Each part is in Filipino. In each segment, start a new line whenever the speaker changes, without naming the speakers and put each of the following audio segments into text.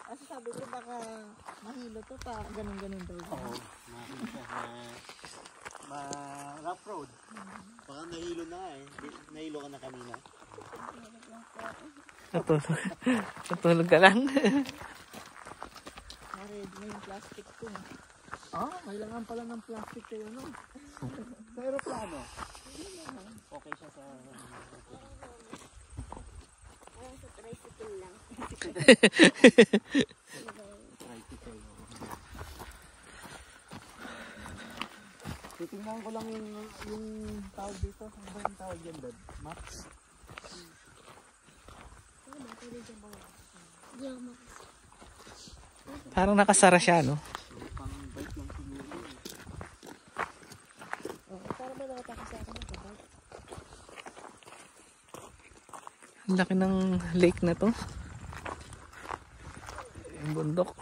Kasi sabi ko baka mahilo to pa, ganun-ganun daw.
Oo, mahilo siya na rough road. Baka nahilo na eh. Nahilo ka na kanina.
Natulog ka lang.
Narid na yung plastic ko.
Kailangan pala ng plastic kayo, no? Sa aeroplano. Okay siya sa...
Sa tricycle lang.
Tricycle. Titingnan ko lang yung tawag dito. Ano ba yung tawag yan, Dad? Maps?
Parang nakasara siya, no?
Pang bike lang siguro.
Para ba nakataka sa akin ito?
Ang laki ng lake na to. Yung bundok.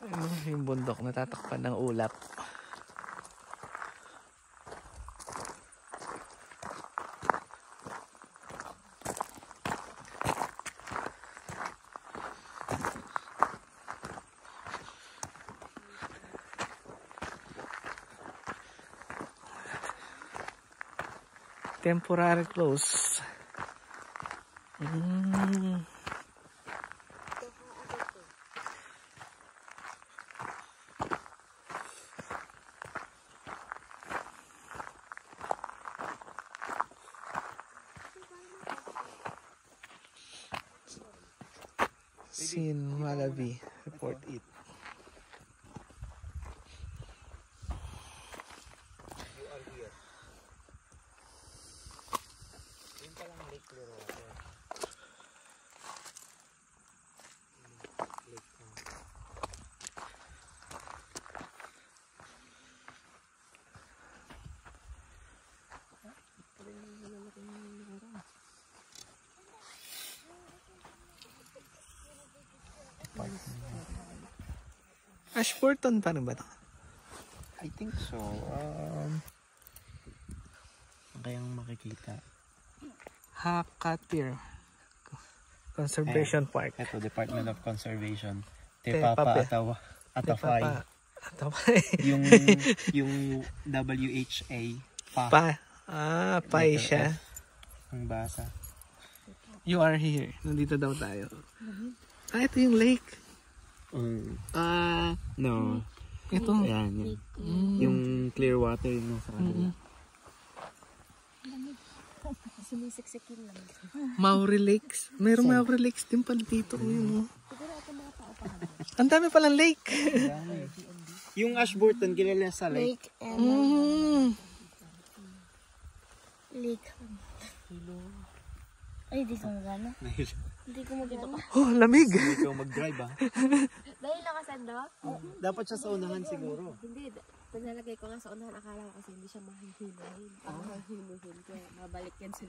Ano, yung bundok natatakpan ng ulap. Temporary close. Sin Malawi. Report it.
You are here. Yung palang Lake Clearwater. Lake
Ashburton pa rin ba ito?
I think so. Ang kayang makikita.
Hakatir Conservation Park.
Ito, Department of Conservation.
Tepape.
Ataway.
Ataway.
yung WHA.
Pai siya.
Ang basa.
You are here. Nandito daw tayo. Ito yung lake.
No.
Ito.
Ayan, yan. Yung clear water yung nasa kanila.
Sumisiksikin lang.
Maori Lakes. Mayroong Maori Lakes din pala dito. Ang dami palang lake.
Yung Ashburton, kilala sa lake.
Lake and lake. Ay, di ko magana. Hindi ko magana.
Oh, lamig.
Hindi ikaw mag-drive
Dahil nakasando?
Dapat siya sa unahan siguro.
Hindi. Pinalagay ko nga sa unahan. Akala ko kasi hindi siya mahihinuhin. Mahihinuhin. Kaya mabalik yan sa